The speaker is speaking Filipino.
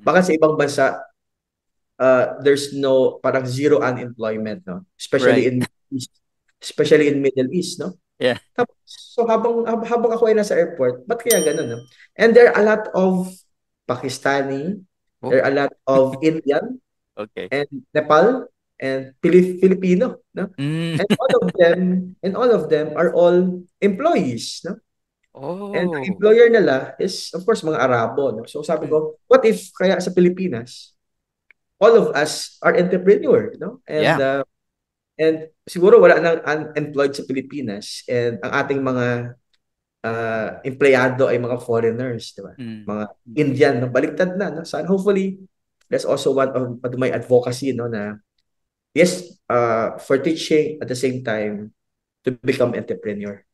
Baka sa ibang bansa, there's no parang zero unemployment, no? Right. Especially in Middle East, no? Yeah. So habang ako ay nasa airport, ba't kaya ganun, no? And there are a lot of Pakistani, Oh, there are a lot of Indian okay. and Nepal and Filipino, no? Mm. And all of them are all employees, no? And ang Oh. employer nila is of course mga Arabo, no? So sabi Mm. ko, what if kaya sa Pilipinas, all of us are entrepreneur, no? Yeah. And siguro wala nang unemployed sa Pilipinas and ang ating mga empleyado ay mga foreigners, di ba? Mm. Mga Indian, no? Baliktad na, no? So hopefully, that's also one of my advocacy, no? Na yes, for teaching at the same time to become entrepreneur.